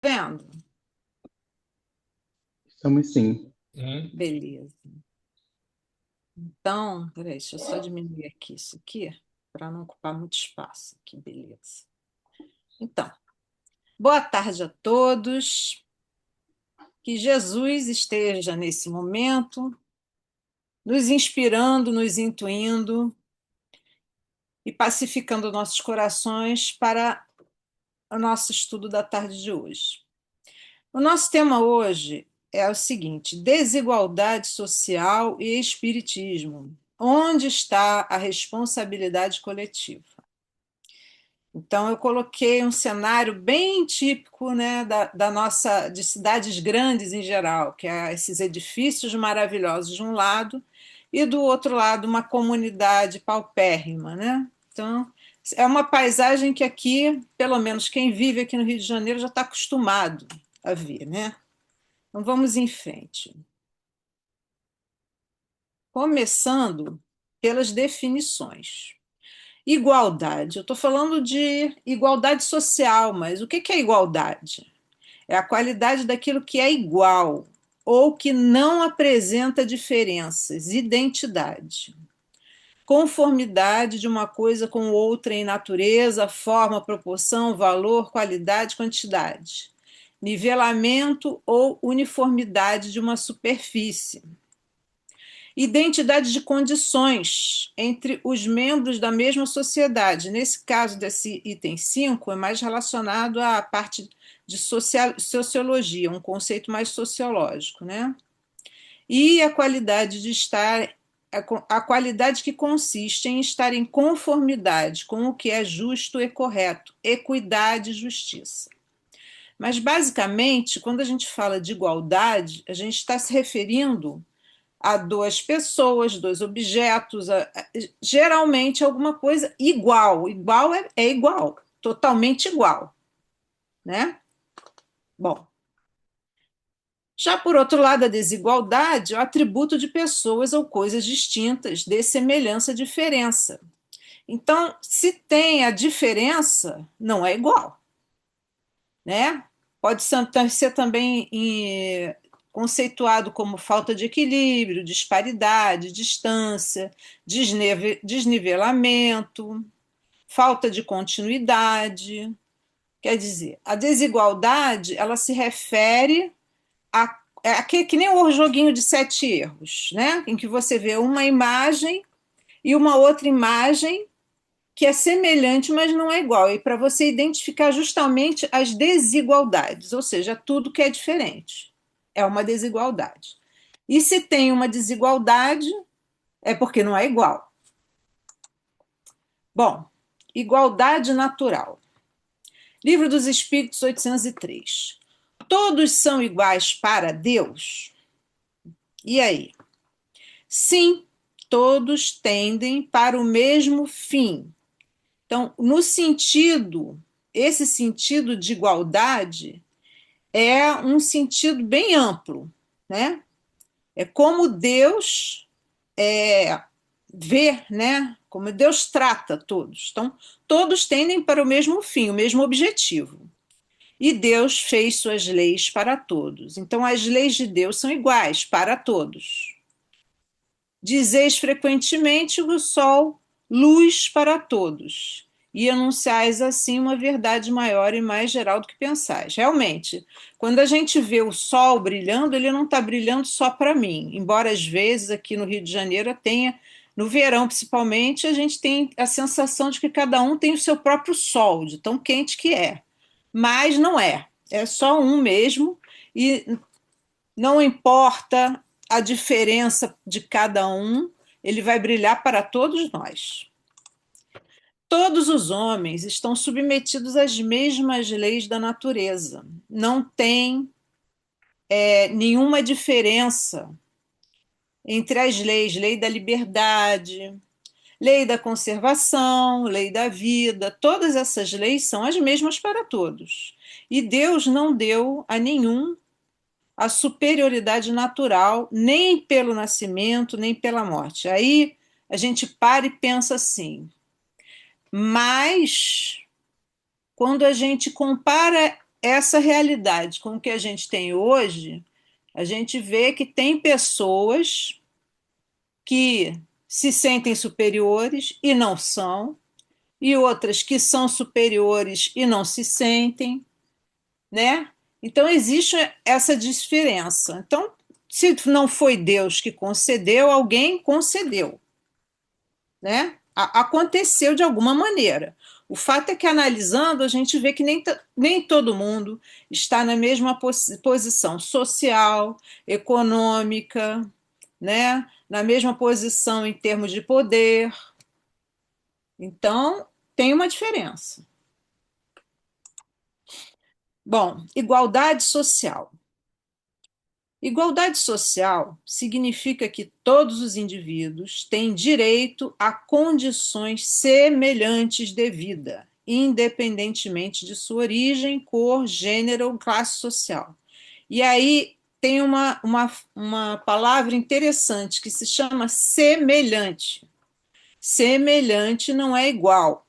Vendo? Estamos sim. Beleza. Então, peraí, deixa eu só diminuir aqui isso aqui, para não ocupar muito espaço aqui, beleza. Então, boa tarde a todos. Que Jesus esteja nesse momento, nos inspirando, nos intuindo e pacificando nossos corações para o nosso estudo da tarde de hoje. O nosso tema hoje é o seguinte: desigualdade social e espiritismo. Onde está a responsabilidade coletiva? Então, eu coloquei um cenário bem típico, né, da nossa, de cidades grandes em geral, que é esses edifícios maravilhosos de um lado, e do outro lado, uma comunidade paupérrima, né? Então, é uma paisagem que aqui, pelo menos quem vive aqui no Rio de Janeiro, já está acostumado a ver, né? Então vamos em frente. Começando pelas definições. Igualdade. Eu estou falando de igualdade social, mas o que é igualdade? É a qualidade daquilo que é igual ou que não apresenta diferenças, identidade. Conformidade de uma coisa com outra em natureza, forma, proporção, valor, qualidade, quantidade. Nivelamento ou uniformidade de uma superfície. Identidade de condições entre os membros da mesma sociedade. Nesse caso desse item 5 é mais relacionado à parte de sociologia, um conceito mais sociológico, né? E a qualidade de estar, a qualidade que consiste em estar em conformidade com o que é justo e correto, equidade e justiça. Mas, basicamente, quando a gente fala de igualdade, a gente está se referindo a duas pessoas, dois objetos, geralmente alguma coisa igual. Igual é igual, totalmente igual, né? Bom, já por outro lado, a desigualdade é o atributo de pessoas ou coisas distintas, de semelhança, diferença. Então, se tem a diferença, não é igual, né? Pode ser também conceituado como falta de equilíbrio, disparidade, distância, desnivelamento, falta de continuidade. Quer dizer, a desigualdade ela se refere que nem o joguinho de sete erros, né? Em que você vê uma imagem e uma outra imagem que é semelhante, mas não é igual. E para você identificar justamente as desigualdades, ou seja, tudo que é diferente. É uma desigualdade. E se tem uma desigualdade, é porque não é igual. Bom, igualdade natural. Livro dos Espíritos 803. Todos são iguais para Deus? E aí? Sim, todos tendem para o mesmo fim. Então, no sentido, esse sentido de igualdade é um sentido bem amplo, né? É como Deus vê, né? Como Deus trata todos. Então, todos tendem para o mesmo fim, o mesmo objetivo. E Deus fez suas leis para todos. Então, as leis de Deus são iguais para todos. Dizeis frequentemente o sol, luz para todos, e anunciais assim uma verdade maior e mais geral do que pensais. Realmente, quando a gente vê o sol brilhando, ele não está brilhando só para mim, embora às vezes aqui no Rio de Janeiro tenha, no verão principalmente, a gente tem a sensação de que cada um tem o seu próprio sol, de tão quente que é. Mas não é, é só um mesmo, e não importa a diferença de cada um, ele vai brilhar para todos nós. Todos os homens estão submetidos às mesmas leis da natureza. Não tem nenhuma diferença entre as leis, lei da liberdade, lei da conservação, lei da vida. Todas essas leis são as mesmas para todos. E Deus não deu a nenhum a superioridade natural, nem pelo nascimento, nem pela morte. Aí a gente para e pensa assim, mas quando a gente compara essa realidade com o que a gente tem hoje, a gente vê que tem pessoas que se sentem superiores e não são, e outras que são superiores e não se sentem, né? Então existe essa diferença. Então, se não foi Deus que concedeu, alguém concedeu, né? Aconteceu de alguma maneira. O fato é que, analisando, a gente vê que nem todo mundo está na mesma posição social, econômica, né? Na mesma posição em termos de poder. Então, tem uma diferença. Bom, igualdade social. Igualdade social significa que todos os indivíduos têm direito a condições semelhantes de vida, independentemente de sua origem, cor, gênero ou classe social. E aí tem uma palavra interessante que se chama semelhante. Semelhante não é igual.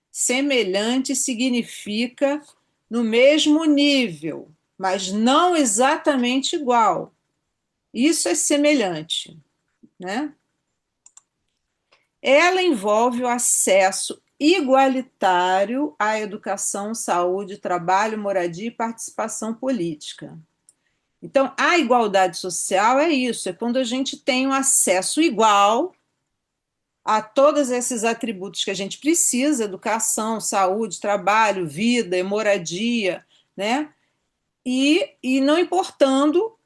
Semelhante significa no mesmo nível, mas não exatamente igual. Isso é semelhante, né? Ela envolve o acesso igualitário à educação, saúde, trabalho, moradia e participação política. Então, a igualdade social é isso, é quando a gente tem um acesso igual a todos esses atributos que a gente precisa, educação, saúde, trabalho, vida, moradia, né? E não importando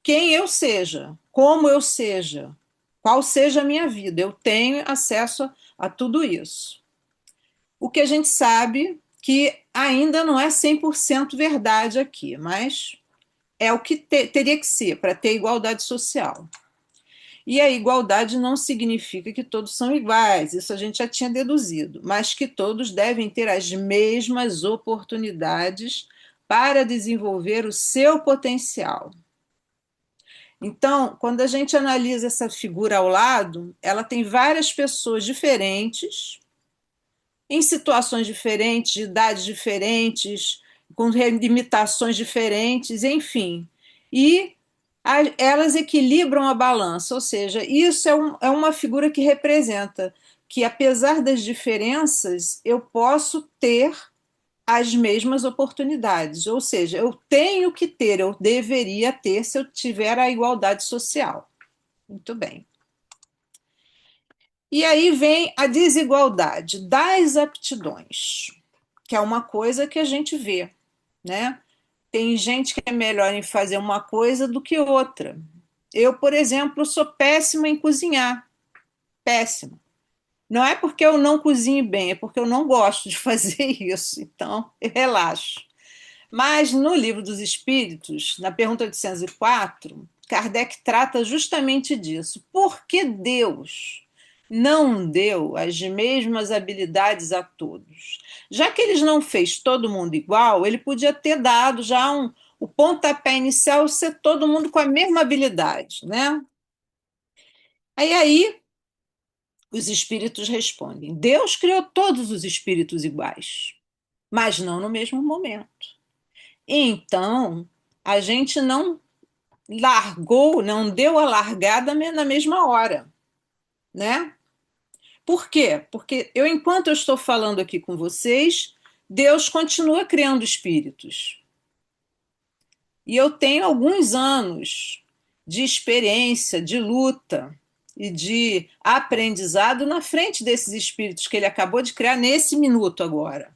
quem eu seja, como eu seja, qual seja a minha vida, eu tenho acesso a tudo isso. O que a gente sabe que ainda não é 100% verdade aqui, mas é o que teria que ser para ter igualdade social. E a igualdade não significa que todos são iguais, isso a gente já tinha deduzido, mas que todos devem ter as mesmas oportunidades para desenvolver o seu potencial. Então, quando a gente analisa essa figura ao lado, ela tem várias pessoas diferentes, em situações diferentes, de idades diferentes, com limitações diferentes, enfim. E elas equilibram a balança, ou seja, isso é uma figura que representa que, apesar das diferenças, eu posso ter as mesmas oportunidades, ou seja, eu tenho que ter, eu deveria ter se eu tiver a igualdade social. Muito bem. E aí vem a desigualdade das aptidões, que é uma coisa que a gente vê, né? Tem gente que é melhor em fazer uma coisa do que outra. Eu, por exemplo, sou péssima em cozinhar, péssima. Não é porque eu não cozinho bem, é porque eu não gosto de fazer isso. Então, eu relaxo. Mas no Livro dos Espíritos, na pergunta 804, Kardec trata justamente disso. Por que Deus não deu as mesmas habilidades a todos? Já que ele não fez todo mundo igual, ele podia ter dado já o pontapé inicial ser todo mundo com a mesma habilidade, né? Aí os espíritos respondem: Deus criou todos os espíritos iguais, mas não no mesmo momento. Então, a gente não largou, não deu a largada na mesma hora, né? Por quê? Porque enquanto eu estou falando aqui com vocês, Deus continua criando espíritos. E eu tenho alguns anos de experiência, de luta e de aprendizado na frente desses espíritos que ele acabou de criar nesse minuto agora.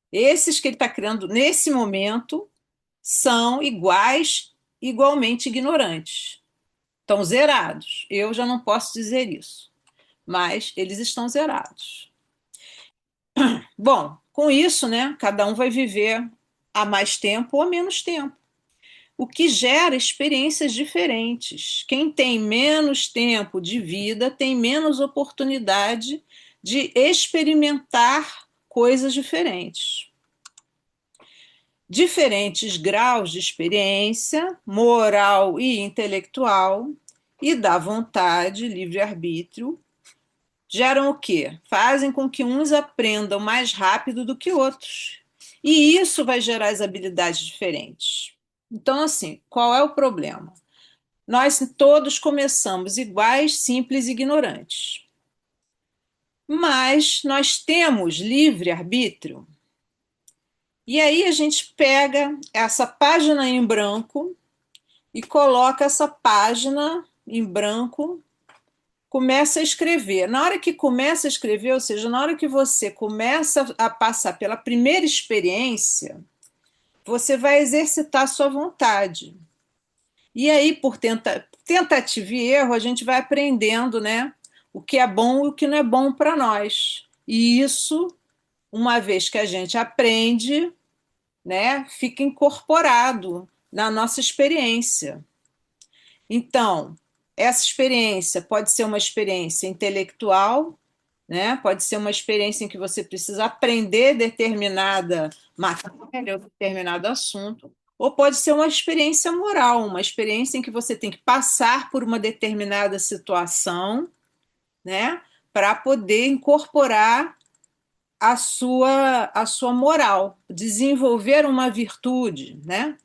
Esses que ele está criando nesse momento são igualmente ignorantes. Estão zerados. Eu já não posso dizer isso, mas eles estão zerados. Bom, com isso, né, cada um vai viver há mais tempo ou há menos tempo, o que gera experiências diferentes. Quem tem menos tempo de vida tem menos oportunidade de experimentar coisas diferentes. Diferentes graus de experiência moral e intelectual e da vontade, livre-arbítrio, geram o quê? Fazem com que uns aprendam mais rápido do que outros E isso vai gerar as habilidades diferentes. Então, assim, qual é o problema? Nós todos começamos iguais, simples e ignorantes. Mas nós temos livre-arbítrio. E aí a gente pega essa página em branco e coloca essa página em branco, começa a escrever. Na hora que começa a escrever, ou seja, na hora que você começa a passar pela primeira experiência, você vai exercitar a sua vontade. E aí, por tentativa e erro, a gente vai aprendendo, né, o que é bom e o que não é bom para nós. E isso, uma vez que a gente aprende, né, fica incorporado na nossa experiência. Então, essa experiência pode ser uma experiência intelectual, né? Pode ser uma experiência em que você precisa aprender determinada matéria ou determinado assunto, ou pode ser uma experiência moral, uma experiência em que você tem que passar por uma determinada situação, né? Para poder incorporar a sua moral, desenvolver uma virtude, né?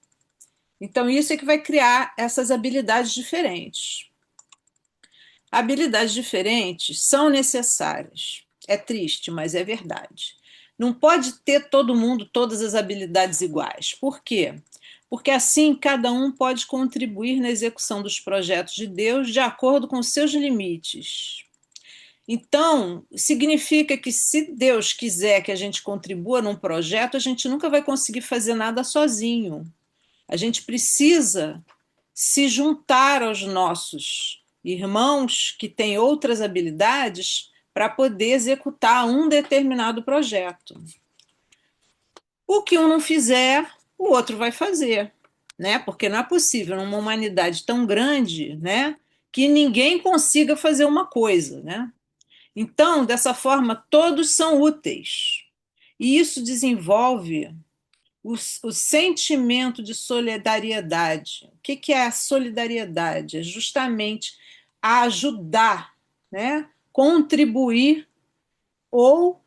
Então, isso é que vai criar essas habilidades diferentes. Habilidades diferentes são necessárias. É triste, mas é verdade. Não pode ter todo mundo todas as habilidades iguais. Por quê? Porque assim cada um pode contribuir na execução dos projetos de Deus de acordo com seus limites. Então, significa que se Deus quiser que a gente contribua num projeto, a gente nunca vai conseguir fazer nada sozinho. A gente precisa se juntar aos nossos irmãos que têm outras habilidades para poder executar um determinado projeto. O que um não fizer, o outro vai fazer, né? Porque não é possível numa humanidade tão grande, né, que ninguém consiga fazer uma coisa, né? Então, dessa forma, todos são úteis. E isso desenvolve o sentimento de solidariedade. O que é a solidariedade? É justamente ajudar, né? Contribuir ou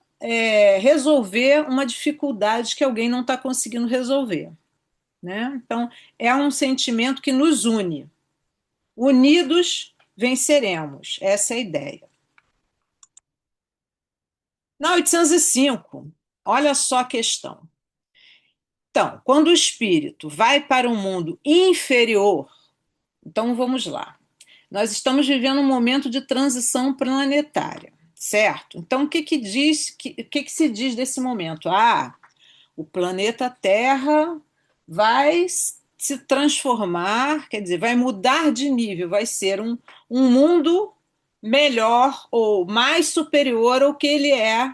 resolver uma dificuldade que alguém não está conseguindo resolver. Né? Então, é um sentimento que nos une. Unidos venceremos. Essa é a ideia. Na 805, olha só a questão. Então, quando o espírito vai para um mundo inferior, então vamos lá. Nós estamos vivendo um momento de transição planetária, certo? Então, o que se diz desse momento? Ah, o planeta Terra vai se transformar, quer dizer, vai mudar de nível, vai ser um mundo melhor ou mais superior ao que ele é,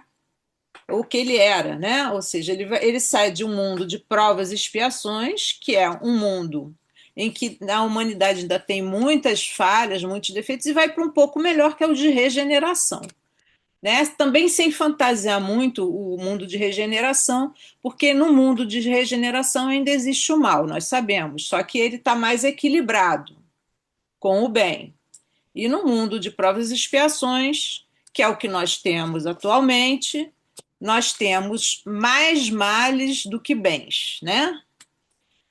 o que ele era, né? Ou seja, ele sai de um mundo de provas e expiações, que é um mundo em que a humanidade ainda tem muitas falhas, muitos defeitos, e vai para um pouco melhor, que é o de regeneração. Né? Também sem fantasiar muito o mundo de regeneração, porque no mundo de regeneração ainda existe o mal, nós sabemos, só que ele está mais equilibrado com o bem. E no mundo de provas e expiações, que é o que nós temos atualmente, nós temos mais males do que bens, né?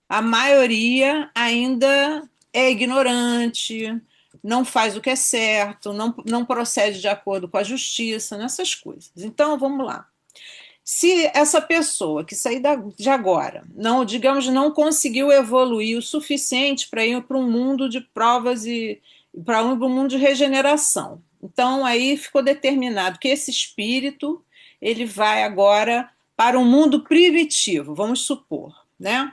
A maioria ainda é ignorante, não faz o que é certo, não procede de acordo com a justiça, nessas coisas. Então, vamos lá. Se essa pessoa que sair de agora, não, digamos, não conseguiu evoluir o suficiente para ir para um mundo de provas e para um mundo de regeneração, então aí ficou determinado que esse espírito ele vai agora para um mundo primitivo, vamos supor, né?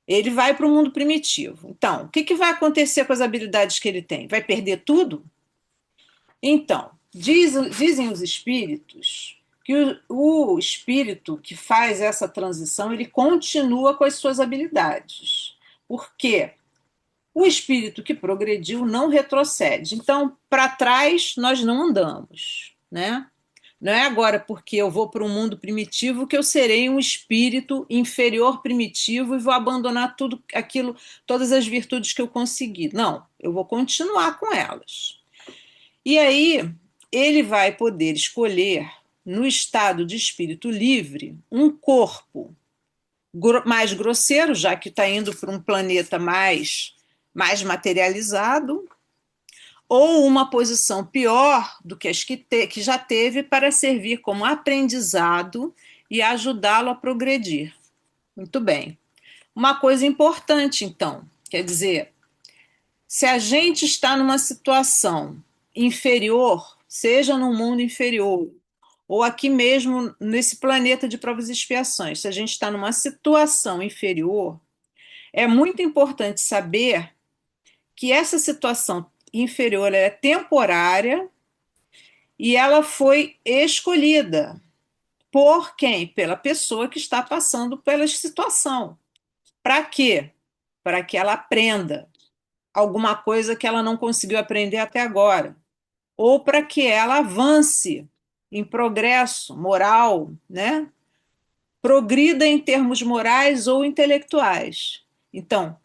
Ele vai para o mundo primitivo. Então, o que vai acontecer com as habilidades que ele tem? Vai perder tudo? Então, dizem os espíritos que o espírito que faz essa transição, ele continua com as suas habilidades. Por quê? O espírito que progrediu não retrocede. Então, para trás, nós não andamos, né? Não é agora porque eu vou para um mundo primitivo que eu serei um espírito inferior primitivo e vou abandonar tudo aquilo, todas as virtudes que eu consegui. Não, eu vou continuar com elas. E aí ele vai poder escolher, no estado de espírito livre, um corpo mais grosseiro, já que está indo para um planeta mais materializado, ou uma posição pior do que as que já teve para servir como aprendizado e ajudá-lo a progredir. Muito bem. Uma coisa importante, então, quer dizer, se a gente está numa situação inferior, seja no mundo inferior, ou aqui mesmo nesse planeta de provas e expiações, se a gente está numa situação inferior, é muito importante saber que essa situação inferior é temporária e ela foi escolhida por quem? Pela pessoa que está passando pela situação. Para quê? Para que ela aprenda alguma coisa que ela não conseguiu aprender até agora, ou para que ela avance em progresso moral, né? Progrida em termos morais ou intelectuais. Então,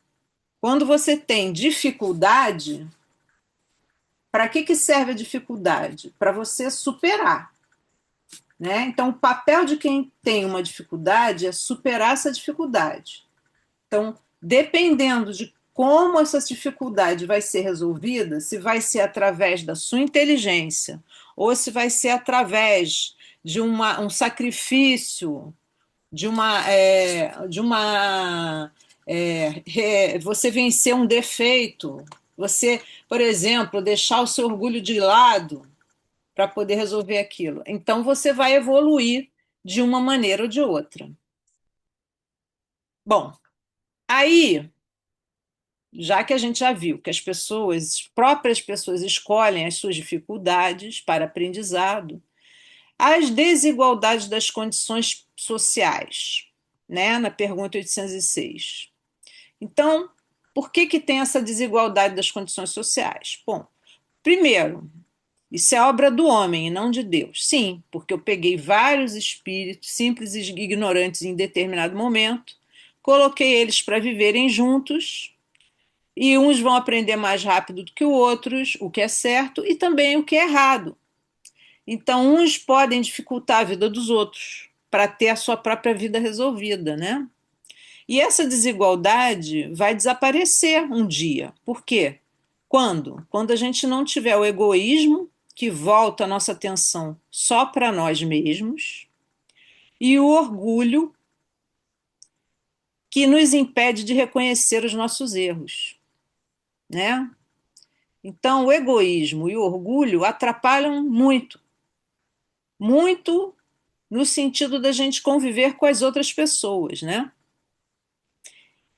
quando você tem dificuldade, para que serve a dificuldade? Para você superar, né? Então, o papel de quem tem uma dificuldade é superar essa dificuldade. Então, dependendo de como essa dificuldade vai ser resolvida, se vai ser através da sua inteligência ou se vai ser através de um sacrifício, você vencer um defeito, você, por exemplo, deixar o seu orgulho de lado para poder resolver aquilo. Então você vai evoluir de uma maneira ou de outra. Bom, aí, já que a gente já viu que as próprias pessoas escolhem as suas dificuldades para aprendizado, as desigualdades das condições sociais, né, na pergunta 806. Então, por que tem essa desigualdade das condições sociais? Bom, primeiro, isso é obra do homem e não de Deus. Sim, porque eu peguei vários espíritos simples e ignorantes em determinado momento, coloquei eles para viverem juntos, e uns vão aprender mais rápido do que os outros, o que é certo, e também o que é errado. Então, uns podem dificultar a vida dos outros para ter a sua própria vida resolvida, né? E essa desigualdade vai desaparecer um dia. Por quê? Quando? Quando a gente não tiver o egoísmo, que volta a nossa atenção só para nós mesmos, e o orgulho, que nos impede de reconhecer os nossos erros, né? Então, o egoísmo e o orgulho atrapalham muito, muito no sentido da gente conviver com as outras pessoas, né?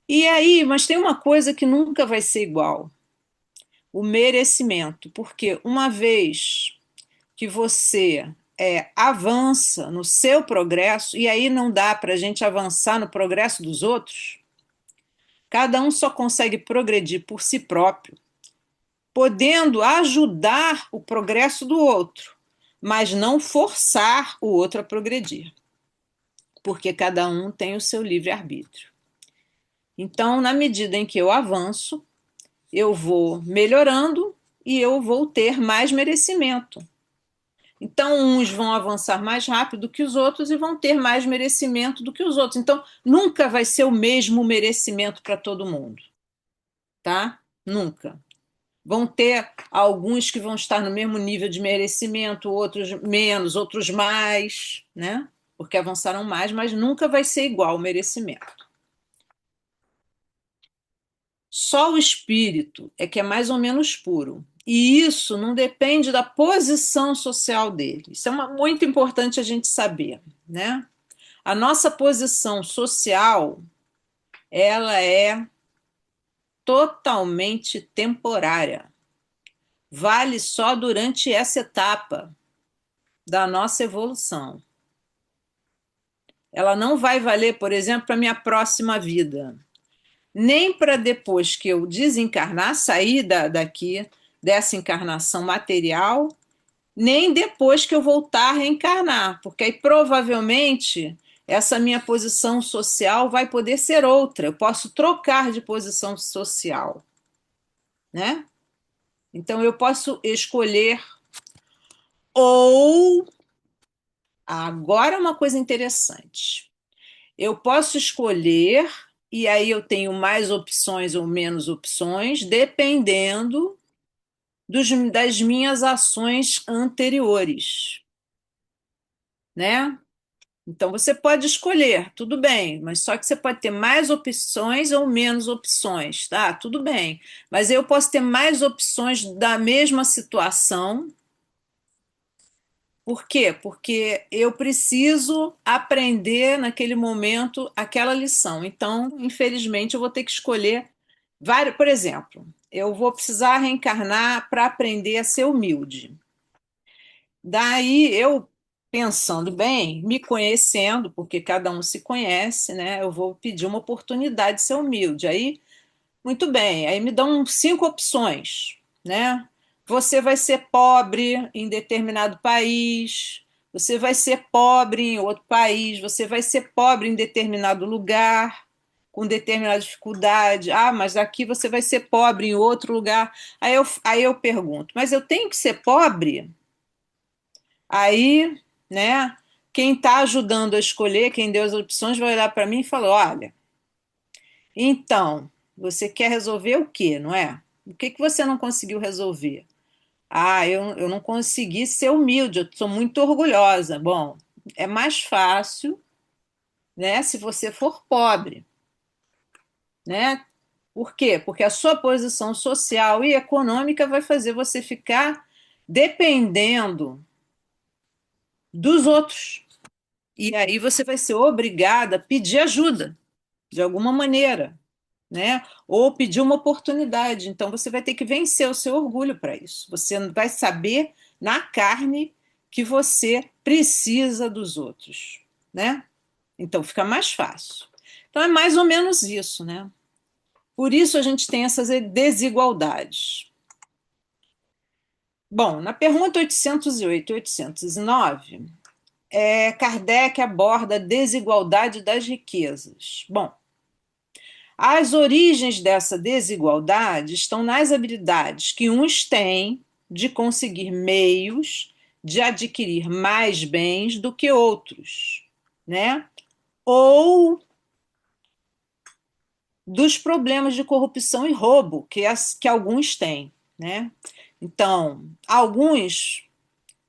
E aí, mas tem uma coisa que nunca vai ser igual: o merecimento, porque uma vez que você avança no seu progresso, e aí não dá para a gente avançar no progresso dos outros, cada um só consegue progredir por si próprio, podendo ajudar o progresso do outro, mas não forçar o outro a progredir, porque cada um tem o seu livre-arbítrio. Então, na medida em que eu avanço, eu vou melhorando e eu vou ter mais merecimento. Então, uns vão avançar mais rápido que os outros e vão ter mais merecimento do que os outros. Então, nunca vai ser o mesmo merecimento para todo mundo, tá? Nunca. Vão ter alguns que vão estar no mesmo nível de merecimento, outros menos, outros mais, né? Porque avançaram mais, mas nunca vai ser igual o merecimento. Só o espírito é que é mais ou menos puro. E isso não depende da posição social dele. Isso é muito importante a gente saber, né? A nossa posição social, ela é totalmente temporária. Vale só durante essa etapa da nossa evolução. Ela não vai valer, por exemplo, para a minha próxima vida, nem para depois que eu desencarnar, sair daqui, dessa encarnação material, nem depois que eu voltar a reencarnar, porque aí provavelmente essa minha posição social vai poder ser outra. Eu posso trocar de posição social, né? Então eu posso escolher ou Agora uma coisa interessante. Eu posso escolher, e aí eu tenho mais opções ou menos opções, dependendo das minhas ações anteriores, né? Então você pode escolher, tudo bem, mas só que você pode ter mais opções ou menos opções, tá? Tudo bem. Mas eu posso ter mais opções da mesma situação. Por quê? Porque eu preciso aprender naquele momento aquela lição. Então, infelizmente, eu vou ter que escolher vários. Por exemplo, eu vou precisar reencarnar para aprender a ser humilde. Daí eu, pensando bem, me conhecendo, porque cada um se conhece, né? Eu vou pedir uma oportunidade de ser humilde. Aí, muito bem, aí me dão cinco opções, né? Você vai ser pobre em determinado país, você vai ser pobre em outro país, você vai ser pobre em determinado lugar, com determinada dificuldade. Ah, mas aqui você vai ser pobre em outro lugar. Aí eu pergunto, mas eu tenho que ser pobre? Aí, né, quem está ajudando a escolher, quem deu as opções, vai olhar para mim e falar: olha, então, você quer resolver o quê, não é? O que que você não conseguiu resolver? Ah, eu não consegui ser humilde, eu sou muito orgulhosa. Bom, é mais fácil, né, se você for pobre, né? Por quê? Porque a sua posição social e econômica vai fazer você ficar dependendo dos outros. E aí você vai ser obrigada a pedir ajuda, de alguma maneira, né? Ou pedir uma oportunidade. Então você vai ter que vencer o seu orgulho para isso. Você vai saber na carne que você precisa dos outros, né? Então fica mais fácil. Então é mais ou menos isso, né? Por isso a gente tem essas desigualdades. Bom, na pergunta 808 e 809, Kardec aborda a desigualdade das riquezas. Bom, as origens dessa desigualdade estão nas habilidades que uns têm de conseguir meios de adquirir mais bens do que outros, né? Ou dos problemas de corrupção e roubo que alguns têm, né? Então, alguns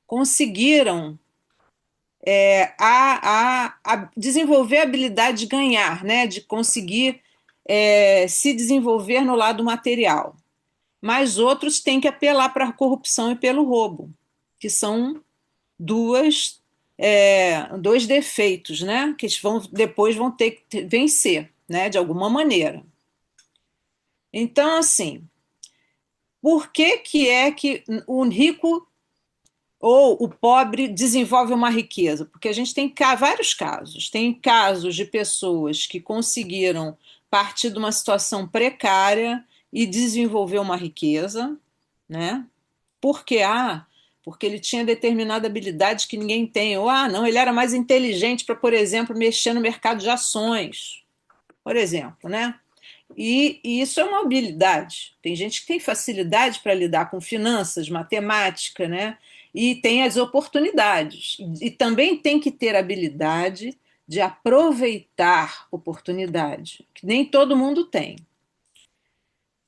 conseguiram a desenvolver a habilidade de ganhar, né? De conseguir se desenvolver no lado material. Mas outros têm que apelar para a corrupção e pelo roubo, que são dois defeitos, né? Que depois vão ter que vencer, né? De alguma maneira. Então, assim, por que é que o rico ou o pobre desenvolve uma riqueza? Porque a gente tem vários casos. Tem casos de pessoas que conseguiram partir de uma situação precária e desenvolver uma riqueza, né? Por quê? Ah, porque ele tinha determinada habilidade que ninguém tem. Ou, ah, não, ele era mais inteligente para, por exemplo, mexer no mercado de ações, por exemplo, né? E isso é uma habilidade. Tem gente que tem facilidade para lidar com finanças, matemática, né? E tem as oportunidades. E também tem que ter habilidade de aproveitar oportunidade, que nem todo mundo tem.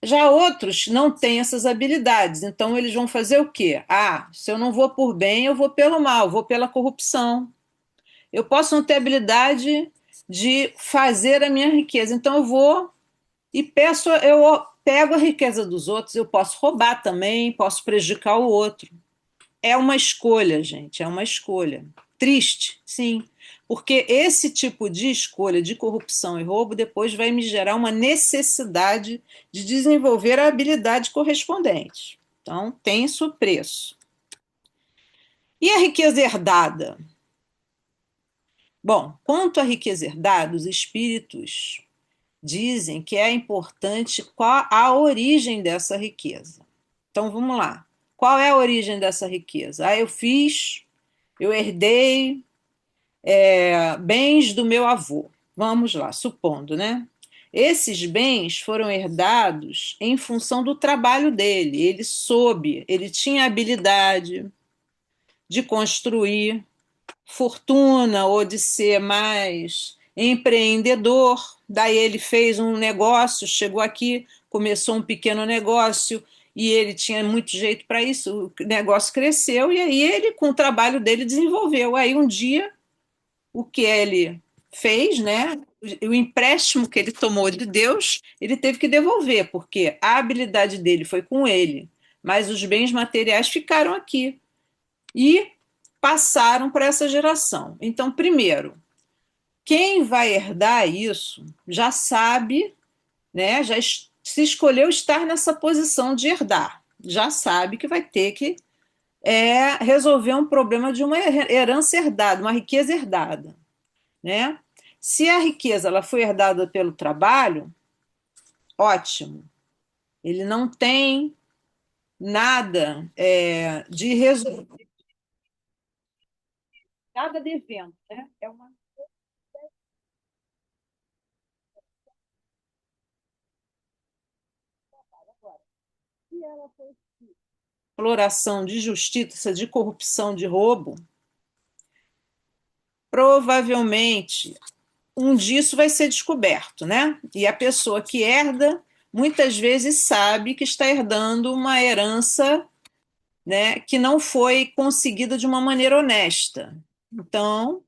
Já outros não têm essas habilidades, então eles vão fazer o quê? Ah, se eu não vou por bem, eu vou pelo mal, vou pela corrupção. Eu posso não ter habilidade de fazer a minha riqueza, então eu vou e eu pego a riqueza dos outros, eu posso roubar também, posso prejudicar o outro. É uma escolha, gente, é uma escolha. Triste, sim, porque esse tipo de escolha de corrupção e roubo depois vai me gerar uma necessidade de desenvolver a habilidade correspondente. Então, tem isso preço. E a riqueza herdada? Bom, quanto à riqueza herdada, os espíritos dizem que é importante qual a origem dessa riqueza. Então vamos lá. Qual é a origem dessa riqueza? Ah, eu herdei bens do meu avô. Vamos lá, supondo, né? Esses bens foram herdados em função do trabalho dele. Ele tinha habilidade de construir, fortuna ou de ser mais empreendedor. Daí ele fez um negócio, chegou aqui, começou um pequeno negócio e ele tinha muito jeito para isso. O negócio cresceu e aí ele, com o trabalho dele, desenvolveu. Aí um dia o que ele fez, né? O empréstimo que ele tomou de Deus, ele teve que devolver, porque a habilidade dele foi com ele, mas os bens materiais ficaram aqui e passaram para essa geração. Então, primeiro, quem vai herdar isso já sabe, né? Se escolheu estar nessa posição de herdar, já sabe que vai ter que resolver um problema de uma herança herdada, uma riqueza herdada, né? Se a riqueza ela foi herdada pelo trabalho, ótimo. Ele não tem nada de nada devendo, né? É uma exploração de justiça, de corrupção, de roubo. Provavelmente um disso vai ser descoberto, né? E a pessoa que herda muitas vezes sabe que está herdando uma herança, né, que não foi conseguida de uma maneira honesta. Então, o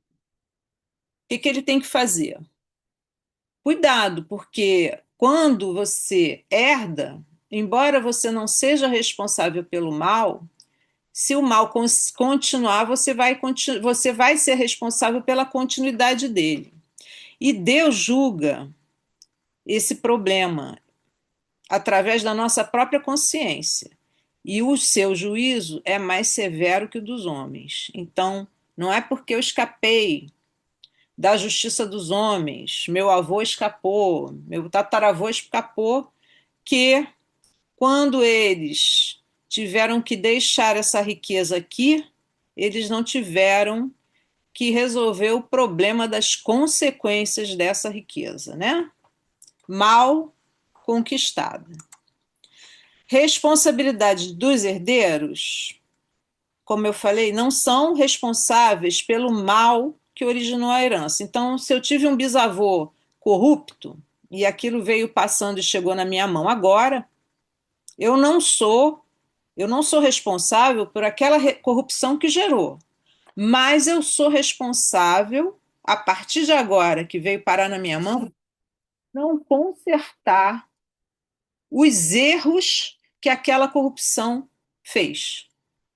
que que ele tem que fazer? Cuidado, porque quando você herda, embora você não seja responsável pelo mal, se o mal continuar, você vai ser responsável pela continuidade dele. E Deus julga esse problema através da nossa própria consciência. E o seu juízo é mais severo que o dos homens. Então, não é porque eu escapei da justiça dos homens, meu avô escapou, meu tataravô escapou, que quando eles tiveram que deixar essa riqueza aqui, eles não tiveram que resolver o problema das consequências dessa riqueza, né? Mal conquistada. Responsabilidade dos herdeiros, como eu falei, não são responsáveis pelo mal que originou a herança. Então, se eu tive um bisavô corrupto e aquilo veio passando e chegou na minha mão agora, eu não sou eu não sou responsável por aquela corrupção que gerou, mas eu sou responsável a partir de agora que veio parar na minha mão, não consertar os erros que aquela corrupção fez,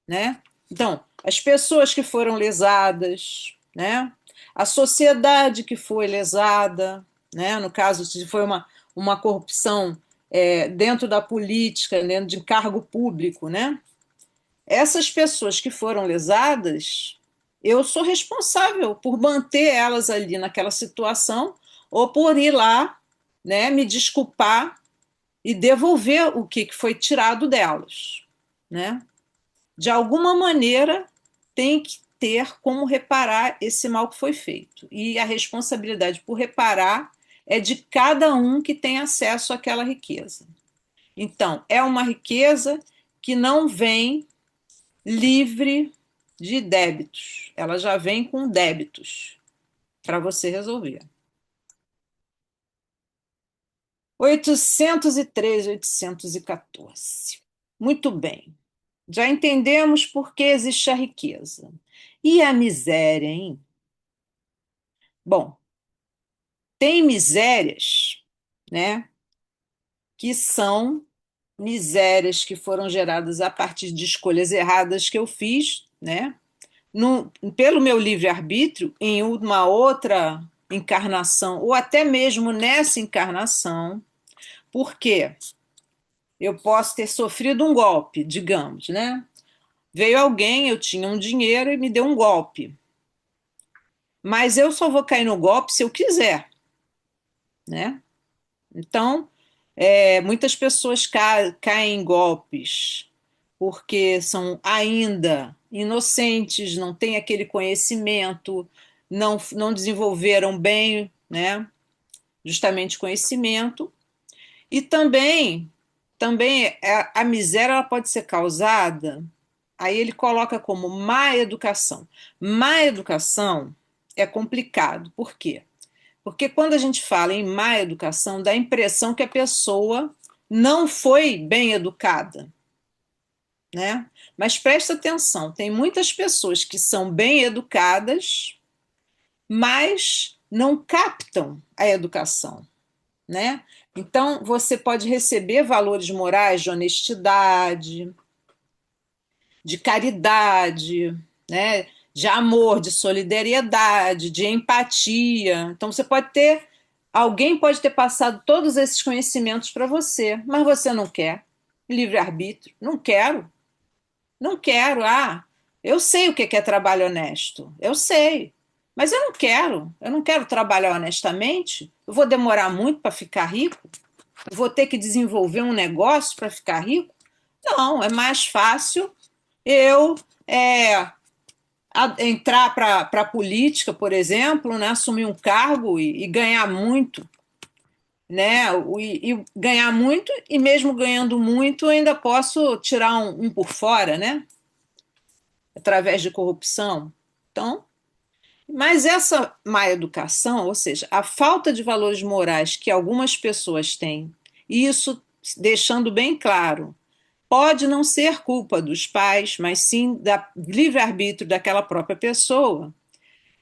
né? Então, as pessoas que foram lesadas, né? A sociedade que foi lesada, né? No caso, se foi uma corrupção dentro da política, dentro de cargo público, né? Essas pessoas que foram lesadas, eu sou responsável por manter elas ali naquela situação ou por ir lá, né? Me desculpar e devolver o que foi tirado delas, né? De alguma maneira tem que ter como reparar esse mal que foi feito. E a responsabilidade por reparar é de cada um que tem acesso àquela riqueza. Então, é uma riqueza que não vem livre de débitos. Ela já vem com débitos para você resolver. 813, 814. Muito bem. Já entendemos por que existe a riqueza. E a miséria, hein? Bom, tem misérias, né, que são misérias que foram geradas a partir de escolhas erradas que eu fiz, né, pelo meu livre-arbítrio, em uma outra encarnação, ou até mesmo nessa encarnação, porque eu posso ter sofrido um golpe, digamos, né? Veio alguém, eu tinha um dinheiro e me deu um golpe. Mas eu só vou cair no golpe se eu quiser, né? Então, muitas pessoas caem em golpes porque são ainda inocentes, não têm aquele conhecimento, não desenvolveram bem, né? Justamente conhecimento. E também a miséria ela pode ser causada Aí ele coloca como má educação. Má educação é complicado. Por quê? Porque quando a gente fala em má educação, dá a impressão que a pessoa não foi bem educada, né? Mas presta atenção, tem muitas pessoas que são bem educadas, mas não captam a educação, né? Então, você pode receber valores morais de honestidade, de caridade, né? De amor, de solidariedade, de empatia. Então, você pode ter, alguém pode ter passado todos esses conhecimentos para você, mas você não quer. Livre-arbítrio. Não quero. Não quero. Ah, eu sei o que é trabalho honesto. Eu sei. Mas eu não quero. Eu não quero trabalhar honestamente. Eu vou demorar muito para ficar rico. Eu vou ter que desenvolver um negócio para ficar rico. Não, é mais fácil eu é, entrar para a política, por exemplo, né, assumir um cargo e ganhar muito, né, e ganhar muito, e mesmo ganhando muito, ainda posso tirar um por fora, né, através de corrupção. Então, mas essa má educação, ou seja, a falta de valores morais que algumas pessoas têm, e isso deixando bem claro, pode não ser culpa dos pais, mas sim da livre-arbítrio daquela própria pessoa.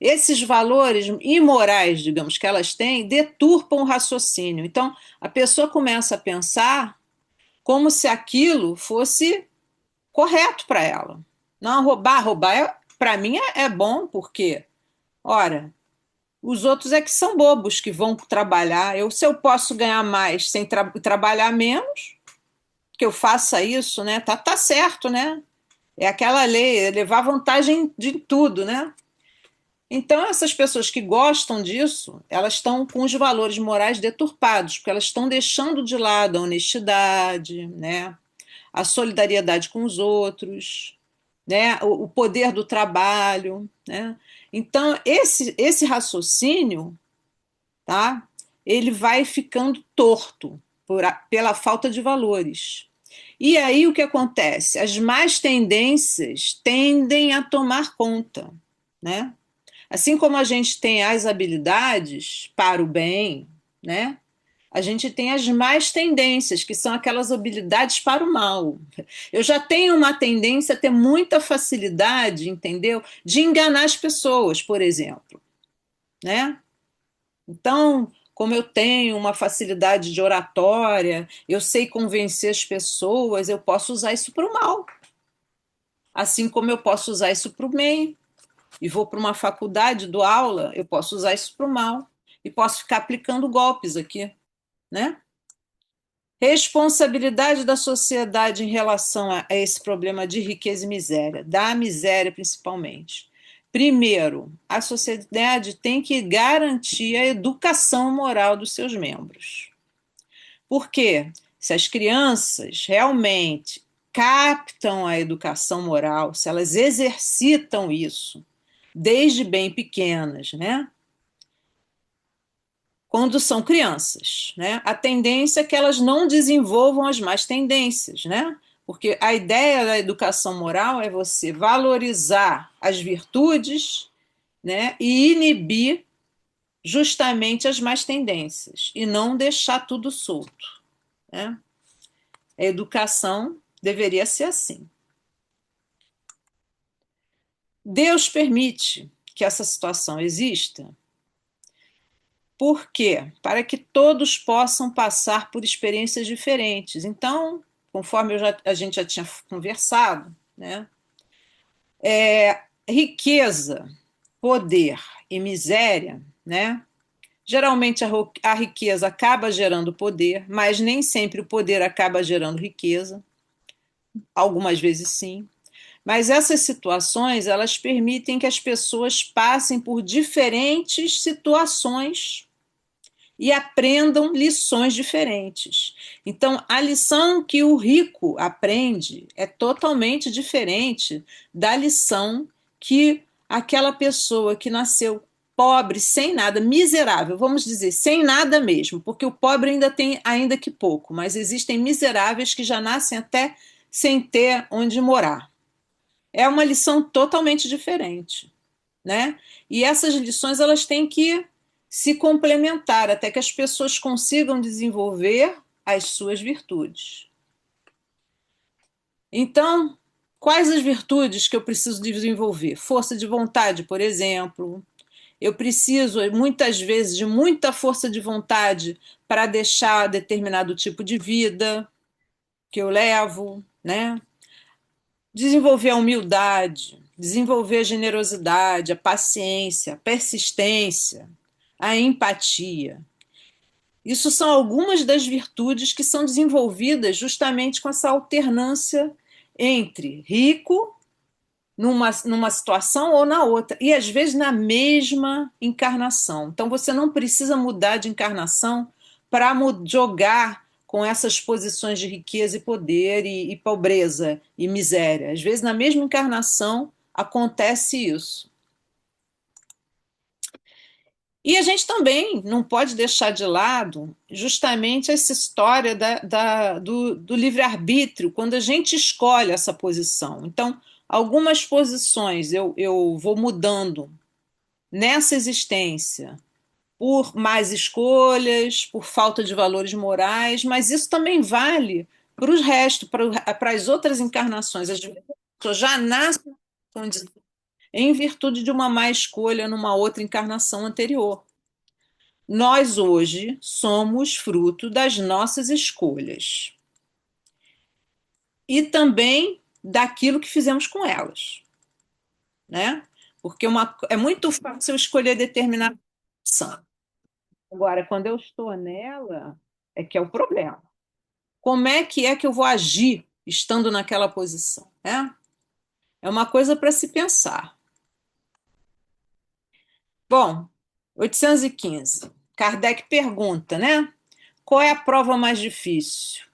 Esses valores imorais, digamos, que elas têm, deturpam o raciocínio. Então, a pessoa começa a pensar como se aquilo fosse correto para ela. Não, roubar para mim é bom, porque, ora, os outros é que são bobos que vão trabalhar. Se eu posso ganhar mais sem trabalhar menos, que eu faça isso, né? Tá certo, né? É aquela lei, levar vantagem de tudo, né? Então, essas pessoas que gostam disso, elas estão com os valores morais deturpados, porque elas estão deixando de lado a honestidade, né? A solidariedade com os outros, né? O poder do trabalho, né? Então, esse raciocínio, tá? Ele vai ficando torto pela falta de valores. E aí o que acontece? As más tendências tendem a tomar conta, né? Assim como a gente tem as habilidades para o bem, né? A gente tem as más tendências, que são aquelas habilidades para o mal. Eu já tenho uma tendência a ter muita facilidade, entendeu? De enganar as pessoas, por exemplo, né? Então, como eu tenho uma facilidade de oratória, eu sei convencer as pessoas, eu posso usar isso para o mal. Assim como eu posso usar isso para o bem. E vou para uma faculdade, dou aula, eu posso usar isso para o mal. E posso ficar aplicando golpes aqui, né? Responsabilidade da sociedade em relação a esse problema de riqueza e miséria, da miséria principalmente. Primeiro, a sociedade tem que garantir a educação moral dos seus membros. Porque se as crianças realmente captam a educação moral, se elas exercitam isso desde bem pequenas, né? Quando são crianças, né? A tendência é que elas não desenvolvam as más tendências, né? Porque a ideia da educação moral é você valorizar as virtudes, né? E inibir justamente as más tendências e não deixar tudo solto, né? A educação deveria ser assim. Deus permite que essa situação exista. Por quê? Para que todos possam passar por experiências diferentes. Então, conforme a gente já tinha conversado, né? Riqueza, poder e miséria, né? Geralmente a riqueza acaba gerando poder, mas nem sempre o poder acaba gerando riqueza. Algumas vezes sim. Mas essas situações, elas permitem que as pessoas passem por diferentes situações e aprendam lições diferentes. Então, a lição que o rico aprende é totalmente diferente da lição que aquela pessoa que nasceu pobre, sem nada, miserável, vamos dizer, sem nada mesmo, porque o pobre ainda tem ainda que pouco, mas existem miseráveis que já nascem até sem ter onde morar. é uma lição totalmente diferente, né? E essas lições elas têm que se complementar até que as pessoas consigam desenvolver as suas virtudes. Então, quais as virtudes que eu preciso desenvolver? Força de vontade, por exemplo. Eu preciso, muitas vezes, de muita força de vontade para deixar determinado tipo de vida que eu levo, né? Desenvolver a humildade, desenvolver a generosidade, a paciência, a persistência, a empatia. Isso são algumas das virtudes que são desenvolvidas justamente com essa alternância entre rico numa situação ou na outra, e às vezes na mesma encarnação. Então você não precisa mudar de encarnação para jogar com essas posições de riqueza e poder e pobreza e miséria. Às vezes na mesma encarnação acontece isso. E a gente também não pode deixar de lado justamente essa história do livre-arbítrio, quando a gente escolhe essa posição. Então, algumas posições eu vou mudando nessa existência por más escolhas, por falta de valores morais, mas isso também vale para os restos, para as outras encarnações. As pessoas já nascem em virtude de uma má escolha numa outra encarnação anterior. Nós hoje somos fruto das nossas escolhas e também daquilo que fizemos com elas, né? Porque é muito fácil eu escolher determinada opção. Agora, quando eu estou nela, é que é o problema. Como é que eu vou agir estando naquela posição, né? É uma coisa para se pensar. Bom, 815. Kardec pergunta, né? Qual é a prova mais difícil?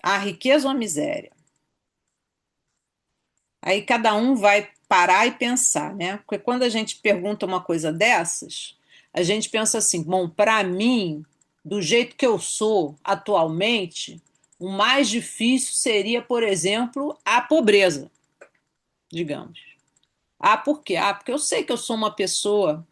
A riqueza ou a miséria? Aí cada um vai parar e pensar, né? Porque quando a gente pergunta uma coisa dessas, a gente pensa assim: bom, para mim, do jeito que eu sou atualmente, o mais difícil seria, por exemplo, a pobreza, digamos. Ah, por quê? Ah, porque eu sei que eu sou uma pessoa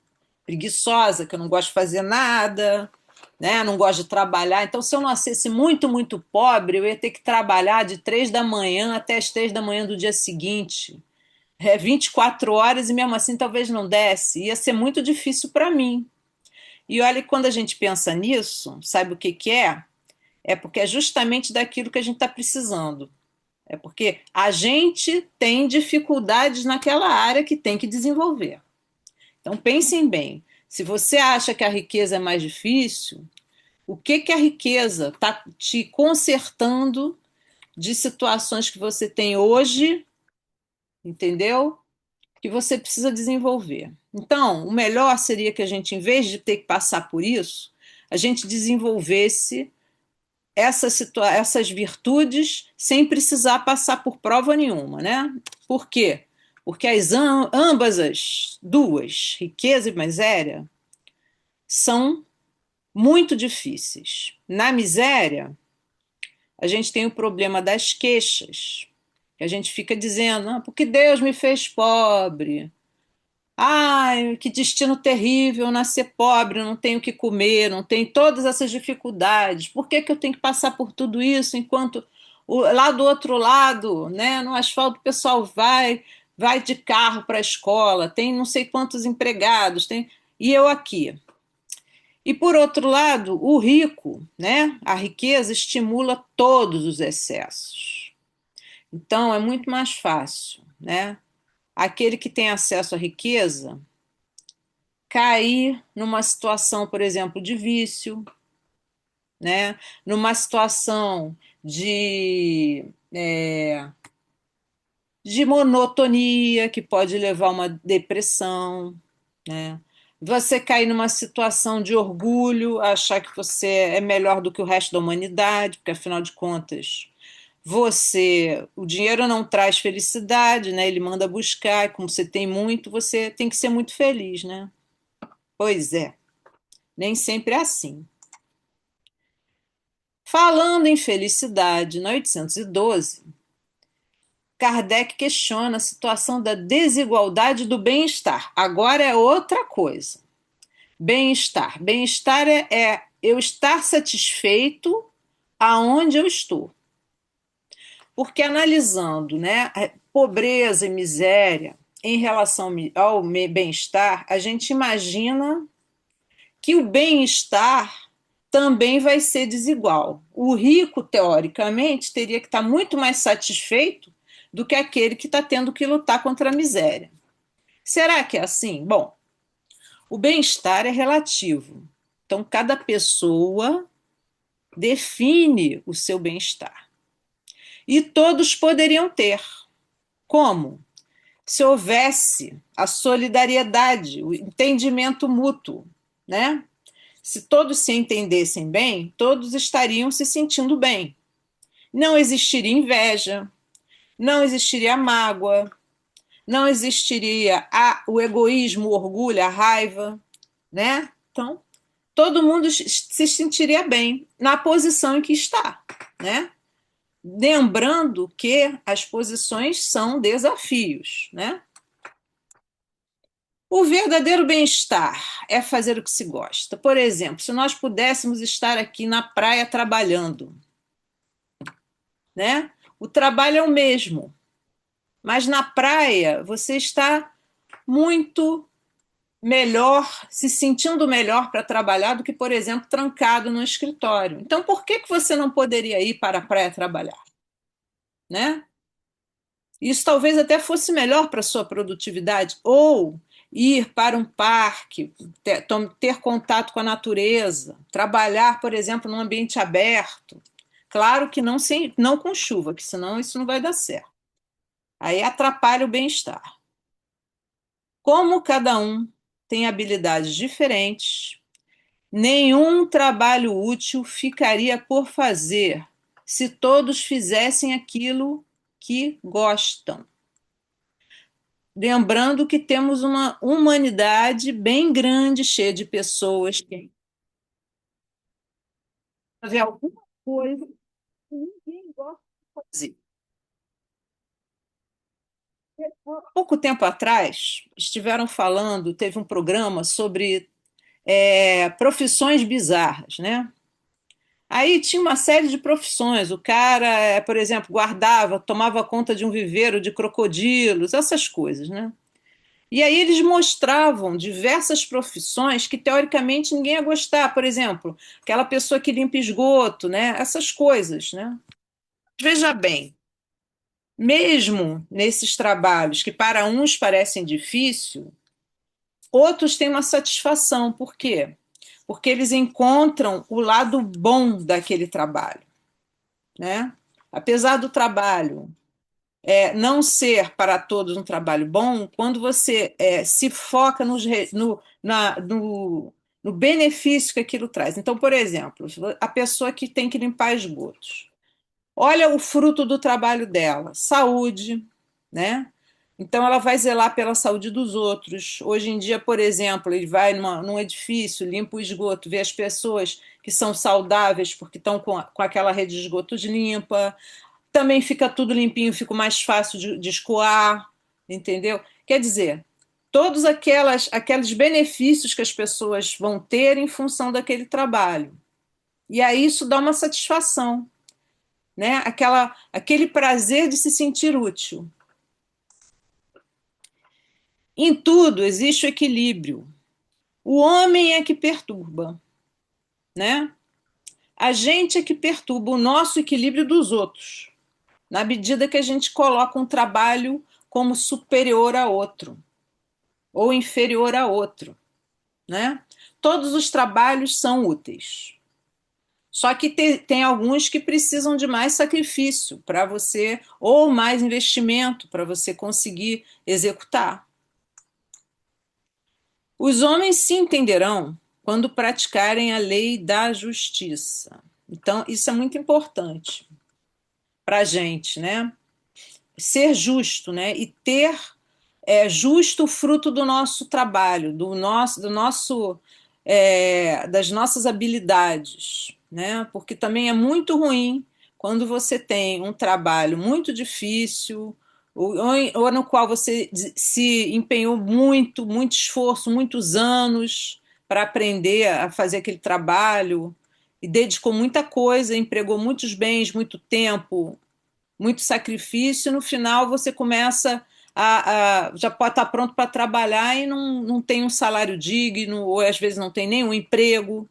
preguiçosa, que eu não gosto de fazer nada, né? Não gosto de trabalhar. Então, se eu nascesse muito, muito pobre, eu ia ter que trabalhar de 3 da manhã até as 3 da manhã do dia seguinte. 24 horas e mesmo assim talvez não desse. Ia ser muito difícil para mim. E olha, quando a gente pensa nisso, sabe o que que é? É porque é justamente daquilo que a gente está precisando. É porque a gente tem dificuldades naquela área que tem que desenvolver. Então pensem bem. Se você acha que a riqueza é mais difícil, o que que a riqueza está te consertando de situações que você tem hoje, entendeu? Que você precisa desenvolver. Então, o melhor seria que a gente, em vez de ter que passar por isso, a gente desenvolvesse essas virtudes sem precisar passar por prova nenhuma, né? Por quê? Porque ambas as duas, riqueza e miséria, são muito difíceis. Na miséria, a gente tem o problema das queixas, que a gente fica dizendo, ah, porque Deus me fez pobre. Ai, que destino terrível nascer pobre, não tenho o que comer, não tenho todas essas dificuldades. Por que que eu tenho que passar por tudo isso enquanto lá do outro lado, né, no asfalto, o pessoal vai de carro para a escola, tem não sei quantos empregados, tem e eu aqui. E por outro lado, o rico, né, a riqueza estimula todos os excessos. Então é muito mais fácil, né? Aquele que tem acesso à riqueza cair numa situação, por exemplo, de vício, né? Numa situação de monotonia, que pode levar a uma depressão, né? Você cair numa situação de orgulho, achar que você é melhor do que o resto da humanidade, porque afinal de contas, o dinheiro não traz felicidade, né? Ele manda buscar, e como você tem muito, você tem que ser muito feliz, né? Pois é, nem sempre é assim. Falando em felicidade, na 812, Kardec questiona a situação da desigualdade do bem-estar. Agora é outra coisa. Bem-estar. Bem-estar é eu estar satisfeito aonde eu estou. Porque analisando, né, a pobreza e miséria em relação ao bem-estar, a gente imagina que o bem-estar também vai ser desigual. O rico, teoricamente, teria que estar muito mais satisfeito do que aquele que está tendo que lutar contra a miséria. Será que é assim? Bom, o bem-estar é relativo. Então, cada pessoa define o seu bem-estar. E todos poderiam ter. Como? Se houvesse a solidariedade, o entendimento mútuo, né? Se todos se entendessem bem, todos estariam se sentindo bem. Não existiria inveja, não existiria mágoa, não existiria o egoísmo, o orgulho, a raiva, né? Então, todo mundo se sentiria bem na posição em que está, né? Lembrando que as posições são desafios, né? O verdadeiro bem-estar é fazer o que se gosta. Por exemplo, se nós pudéssemos estar aqui na praia trabalhando, né? O trabalho é o mesmo, mas na praia você está muito melhor, se sentindo melhor para trabalhar do que, por exemplo, trancado no escritório. Então, por que que você não poderia ir para a praia trabalhar, né? Isso talvez até fosse melhor para a sua produtividade, ou ir para um parque, ter contato com a natureza, trabalhar, por exemplo, num ambiente aberto. Claro que não com chuva, que senão isso não vai dar certo. Aí atrapalha o bem-estar. Como cada um tem habilidades diferentes, nenhum trabalho útil ficaria por fazer se todos fizessem aquilo que gostam. Lembrando que temos uma humanidade bem grande, cheia de pessoas que querem fazer alguma coisa que ninguém gosta de fazer. Há pouco tempo atrás, estiveram falando, teve um programa sobre profissões bizarras, né? Aí tinha uma série de profissões. O cara, por exemplo, guardava, tomava conta de um viveiro de crocodilos, essas coisas, né? E aí eles mostravam diversas profissões que teoricamente ninguém ia gostar. Por exemplo, aquela pessoa que limpa esgoto, né? Essas coisas, né? Veja bem, mesmo nesses trabalhos que para uns parecem difícil, outros têm uma satisfação. Por quê? Porque eles encontram o lado bom daquele trabalho, né? Apesar do trabalho não ser para todos um trabalho bom, quando você se foca no benefício que aquilo traz. Então, por exemplo, a pessoa que tem que limpar esgotos, olha o fruto do trabalho dela, saúde, né? Então, ela vai zelar pela saúde dos outros. Hoje em dia, por exemplo, ele vai num edifício, limpa o esgoto, vê as pessoas que são saudáveis porque estão com aquela rede de esgotos limpa, também fica tudo limpinho, fica mais fácil de escoar, entendeu? Quer dizer, todos aqueles benefícios que as pessoas vão ter em função daquele trabalho. E aí isso dá uma satisfação, né? Aquele prazer de se sentir útil. Em tudo existe o equilíbrio. O homem é que perturba, né? A gente é que perturba o nosso equilíbrio dos outros, na medida que a gente coloca um trabalho como superior a outro ou inferior a outro, né? Todos os trabalhos são úteis. Só que tem alguns que precisam de mais sacrifício para você, ou mais investimento para você conseguir executar. Os homens se entenderão quando praticarem a lei da justiça. Então, isso é muito importante para a gente, né? Ser justo, né? E ter justo o fruto do nosso trabalho, das nossas habilidades, né? Porque também é muito ruim quando você tem um trabalho muito difícil, ou no qual você se empenhou muito, muito esforço, muitos anos para aprender a fazer aquele trabalho e dedicou muita coisa, empregou muitos bens, muito tempo, muito sacrifício, e no final você começa já pode estar pronto para trabalhar e não tem um salário digno, ou às vezes não tem nenhum emprego,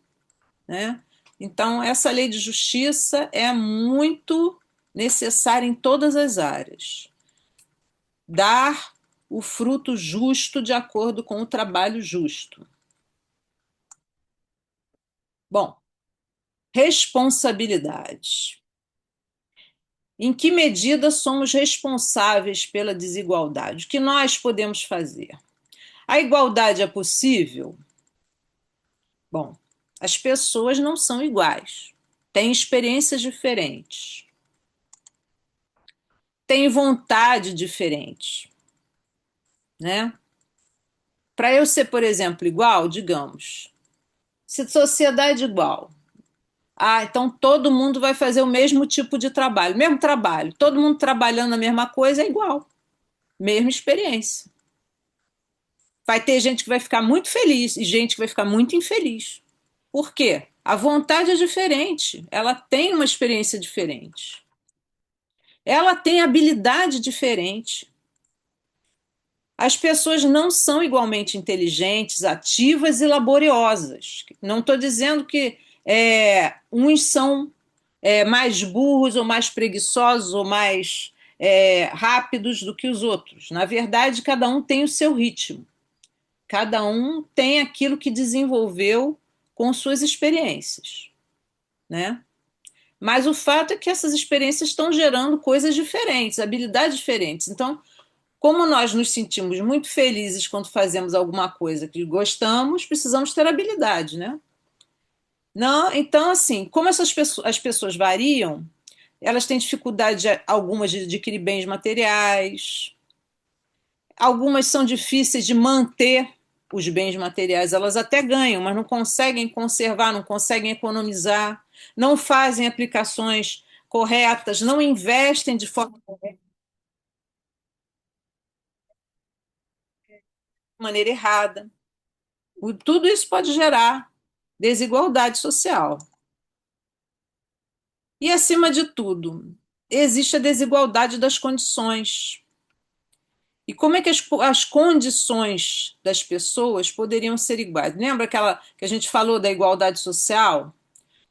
né? Então, essa lei de justiça é muito necessária em todas as áreas. Dar o fruto justo de acordo com o trabalho justo. Bom, responsabilidade. Em que medida somos responsáveis pela desigualdade? O que nós podemos fazer? A igualdade é possível? Bom, as pessoas não são iguais, têm experiências diferentes, têm vontade diferente, né? Para eu ser, por exemplo, igual, digamos, se sociedade igual, então todo mundo vai fazer o mesmo tipo de trabalho, mesmo trabalho, todo mundo trabalhando a mesma coisa é igual, mesma experiência. Vai ter gente que vai ficar muito feliz e gente que vai ficar muito infeliz. Por quê? A vontade é diferente, ela tem uma experiência diferente, ela tem habilidade diferente. As pessoas não são igualmente inteligentes, ativas e laboriosas. Não estou dizendo que uns são mais burros ou mais preguiçosos ou mais rápidos do que os outros. Na verdade, cada um tem o seu ritmo. Cada um tem aquilo que desenvolveu com suas experiências, né? Mas o fato é que essas experiências estão gerando coisas diferentes, habilidades diferentes. Então, como nós nos sentimos muito felizes quando fazemos alguma coisa que gostamos, precisamos ter habilidade, né? Não, então, assim, como as pessoas variam, elas têm dificuldade, algumas, de adquirir bens materiais, algumas são difíceis de manter os bens materiais, elas até ganham, mas não conseguem conservar, não conseguem economizar, não fazem aplicações corretas, não investem de forma de maneira errada. Tudo isso pode gerar desigualdade social. E, acima de tudo, existe a desigualdade das condições. E como é que as condições das pessoas poderiam ser iguais? Lembra aquela que a gente falou da igualdade social?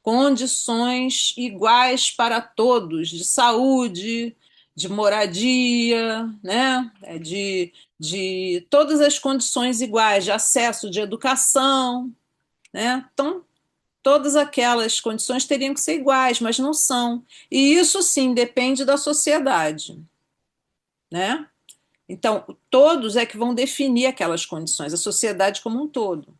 Condições iguais para todos, de saúde, de moradia, né? De todas as condições iguais, de acesso, de educação, né? Então, todas aquelas condições teriam que ser iguais, mas não são. E isso sim depende da sociedade, né? Então, todos é que vão definir aquelas condições, a sociedade como um todo.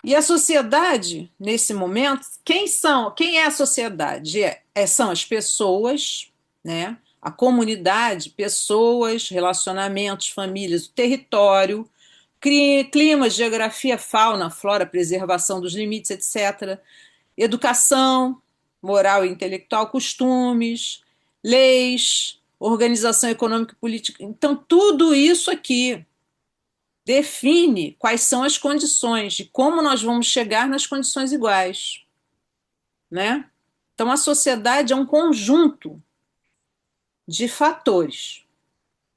E a sociedade, nesse momento, quem é a sociedade? São as pessoas, né? A comunidade, pessoas, relacionamentos, famílias, o território, clima, geografia, fauna, flora, preservação dos limites, etc. Educação, moral e intelectual, costumes, leis, organização econômica e política. Então, tudo isso aqui define quais são as condições de como nós vamos chegar nas condições iguais, né? Então, a sociedade é um conjunto de fatores,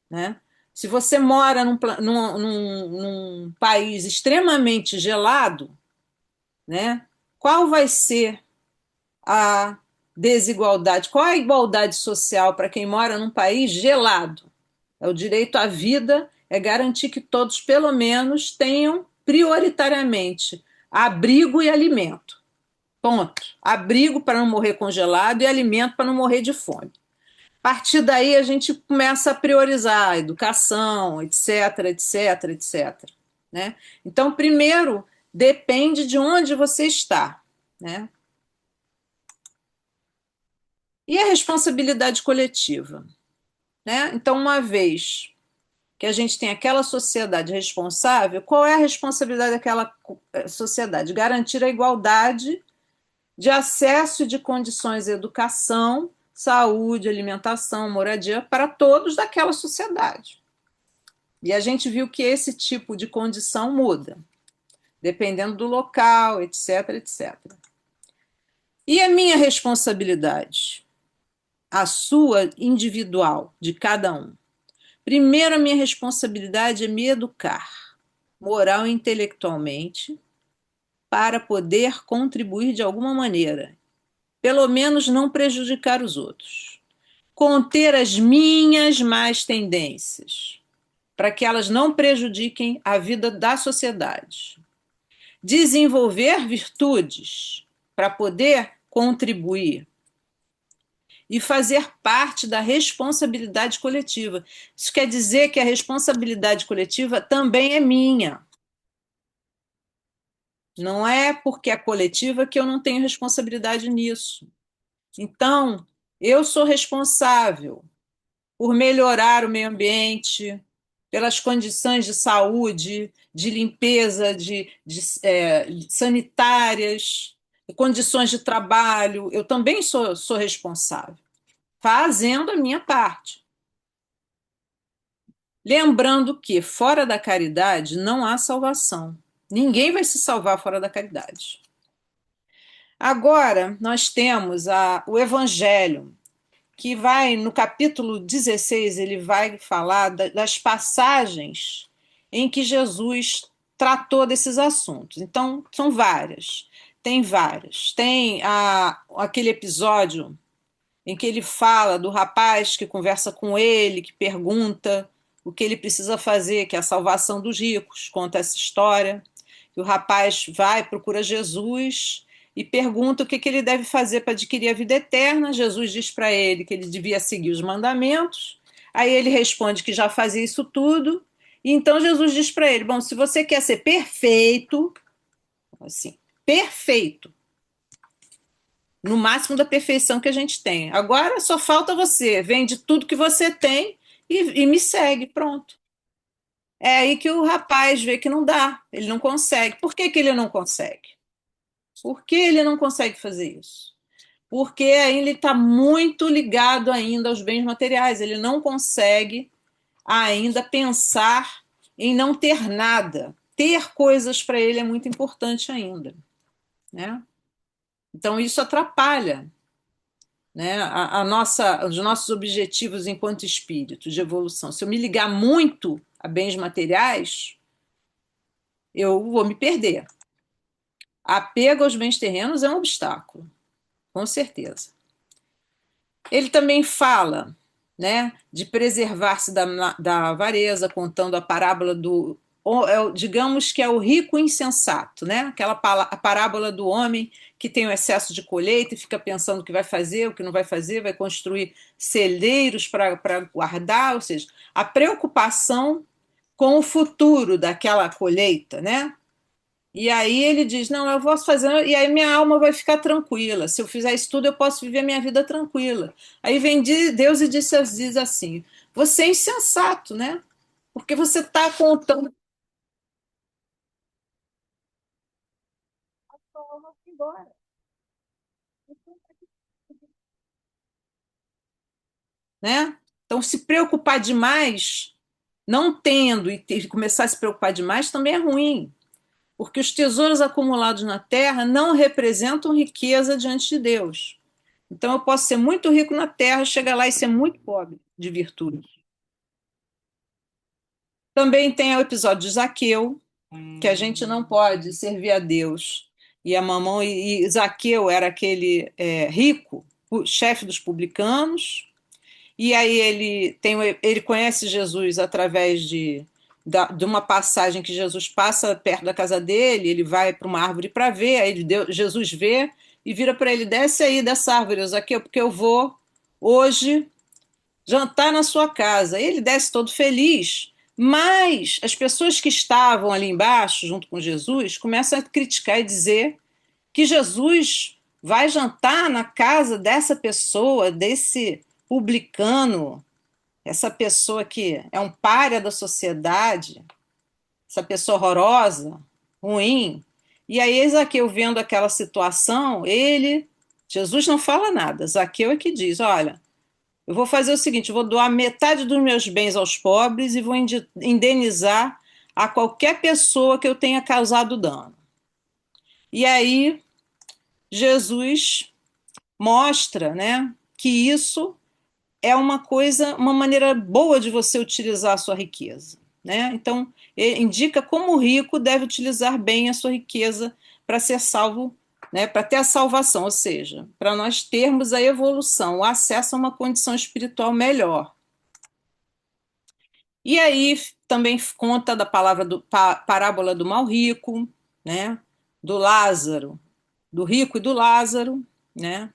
né? Se você mora num país extremamente gelado, né? Qual vai ser a desigualdade? Qual a igualdade social para quem mora num país gelado? É o direito à vida, é garantir que todos, pelo menos, tenham prioritariamente abrigo e alimento. Ponto. Abrigo para não morrer congelado e alimento para não morrer de fome. A partir daí a gente começa a priorizar a educação, etc, etc, etc. Né? Então, primeiro, depende de onde você está. Né? E a responsabilidade coletiva? Né? Então, uma vez que a gente tem aquela sociedade responsável, qual é a responsabilidade daquela sociedade? Garantir a igualdade de acesso e de condições à educação saúde, alimentação, moradia para todos daquela sociedade. E a gente viu que esse tipo de condição muda, dependendo do local, etc, etc. E a minha responsabilidade? A sua individual, de cada um. Primeiro, a minha responsabilidade é me educar, moral e intelectualmente, para poder contribuir de alguma maneira, pelo menos não prejudicar os outros. Conter as minhas más tendências, para que elas não prejudiquem a vida da sociedade. Desenvolver virtudes, para poder contribuir e fazer parte da responsabilidade coletiva. Isso quer dizer que a responsabilidade coletiva também é minha. Não é porque é coletiva que eu não tenho responsabilidade nisso. Então, eu sou responsável por melhorar o meio ambiente, pelas condições de saúde, de limpeza, sanitárias, condições de trabalho. Eu também sou responsável, fazendo a minha parte. Lembrando que fora da caridade não há salvação. Ninguém vai se salvar fora da caridade. Agora, nós temos o Evangelho, que vai, no capítulo 16, ele vai falar das passagens em que Jesus tratou desses assuntos. Então, são várias. Tem várias. Tem aquele episódio em que ele fala do rapaz que conversa com ele, que pergunta o que ele precisa fazer, que é a salvação dos ricos. Conta essa história. E o rapaz vai, procura Jesus e pergunta o que ele deve fazer para adquirir a vida eterna. Jesus diz para ele que ele devia seguir os mandamentos. Aí ele responde que já fazia isso tudo. E então Jesus diz para ele: bom, se você quer ser perfeito, assim, perfeito, no máximo da perfeição que a gente tem. Agora só falta você, vende tudo que você tem e me segue, pronto. É aí que o rapaz vê que não dá, ele não consegue. Por que ele não consegue? Por que ele não consegue fazer isso? Porque ele está muito ligado ainda aos bens materiais, ele não consegue ainda pensar em não ter nada. Ter coisas para ele é muito importante ainda, né? Então isso atrapalha, né, os nossos objetivos enquanto espírito de evolução. Se eu me ligar muito a bens materiais, eu vou me perder. Apego aos bens terrenos é um obstáculo, com certeza. Ele também fala, né, de preservar-se da avareza, contando a parábola digamos que é o rico insensato, né? A parábola do homem que tem o excesso de colheita e fica pensando o que vai fazer, o que não vai fazer, vai construir celeiros para guardar, ou seja, a preocupação com o futuro daquela colheita, né? E aí ele diz: não, eu vou fazer, e aí minha alma vai ficar tranquila. Se eu fizer isso tudo, eu posso viver minha vida tranquila. Aí vem Deus e diz assim: você é insensato, né? Porque você está contando. Né? Então, se preocupar demais, não tendo começar a se preocupar demais, também é ruim, porque os tesouros acumulados na terra não representam riqueza diante de Deus. Então, eu posso ser muito rico na terra, chegar lá e ser muito pobre de virtude. Também tem o episódio de Zaqueu, que a gente não pode servir a Deus. E a mamão e Zaqueu era aquele rico, o chefe dos publicanos. E aí ele conhece Jesus através de uma passagem que Jesus passa perto da casa dele, ele vai para uma árvore para ver, aí Jesus vê e vira para ele: desce aí dessa árvore, Zaqueu, porque eu vou hoje jantar na sua casa. Ele desce todo feliz, mas as pessoas que estavam ali embaixo, junto com Jesus, começam a criticar e dizer que Jesus vai jantar na casa dessa pessoa, desse publicano, essa pessoa que é um pária da sociedade, essa pessoa horrorosa, ruim. E aí, Zaqueu, vendo aquela situação, ele Jesus não fala nada. Zaqueu é que diz: olha, eu vou fazer o seguinte, eu vou doar metade dos meus bens aos pobres e vou indenizar a qualquer pessoa que eu tenha causado dano. E aí Jesus mostra, né, que isso é uma coisa, uma maneira boa de você utilizar a sua riqueza, né? Então, ele indica como o rico deve utilizar bem a sua riqueza para ser salvo, né, para ter a salvação, ou seja, para nós termos a evolução, o acesso a uma condição espiritual melhor. E aí também conta da palavra do parábola do mal rico, né? Do Lázaro, do rico e do Lázaro, né?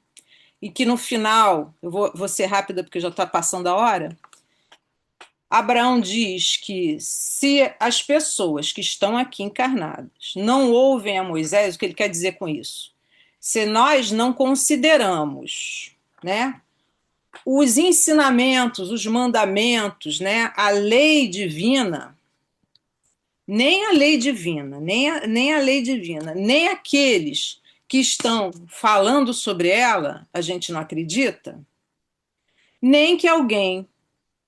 E que no final, vou ser rápida porque já está passando a hora. Abraão diz que se as pessoas que estão aqui encarnadas não ouvem a Moisés, o que ele quer dizer com isso? Se nós não consideramos, né, os ensinamentos, os mandamentos, né, a lei divina, nem a lei divina, nem a lei divina, nem aqueles que estão falando sobre ela, a gente não acredita, nem que alguém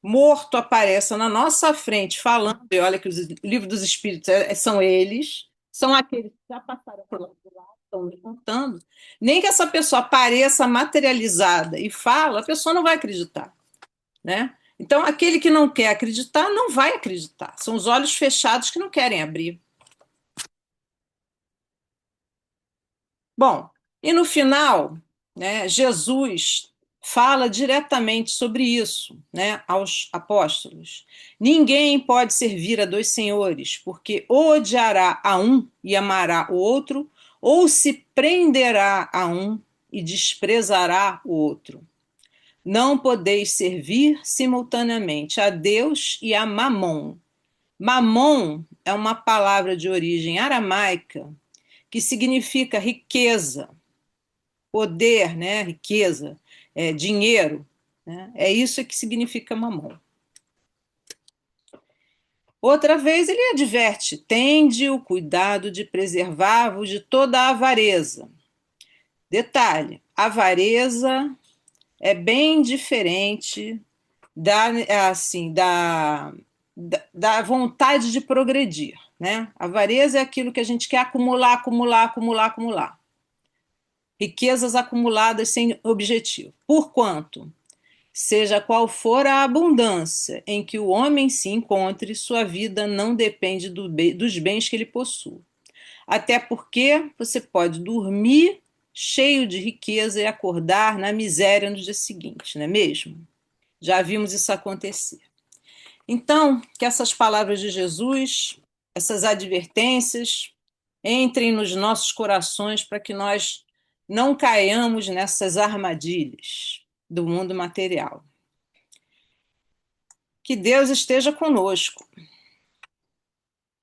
morto apareça na nossa frente falando, e olha que os livros dos espíritos são eles, são aqueles que já passaram por lá, estão me contando, nem que essa pessoa apareça materializada e fala, a pessoa não vai acreditar, né? Então, aquele que não quer acreditar, não vai acreditar. São os olhos fechados que não querem abrir. Bom, e no final, né, Jesus fala diretamente sobre isso, né, aos apóstolos. Ninguém pode servir a dois senhores, porque ou odiará a um e amará o outro, ou se prenderá a um e desprezará o outro. Não podeis servir simultaneamente a Deus e a Mamon. Mamon é uma palavra de origem aramaica que significa riqueza, poder, né, riqueza, dinheiro, né? É isso que significa mamon. Outra vez ele adverte: tende o cuidado de preservar-vos de toda a avareza. Detalhe: avareza é bem diferente da vontade de progredir, né? Avareza é aquilo que a gente quer acumular, acumular, acumular, acumular. Riquezas acumuladas sem objetivo. Porquanto, seja qual for a abundância em que o homem se encontre, sua vida não depende dos bens que ele possui. Até porque você pode dormir cheio de riqueza e acordar na miséria no dia seguinte, não é mesmo? Já vimos isso acontecer. Então, que essas palavras de Jesus, essas advertências, entrem nos nossos corações para que nós não caiamos nessas armadilhas do mundo material. Que Deus esteja conosco.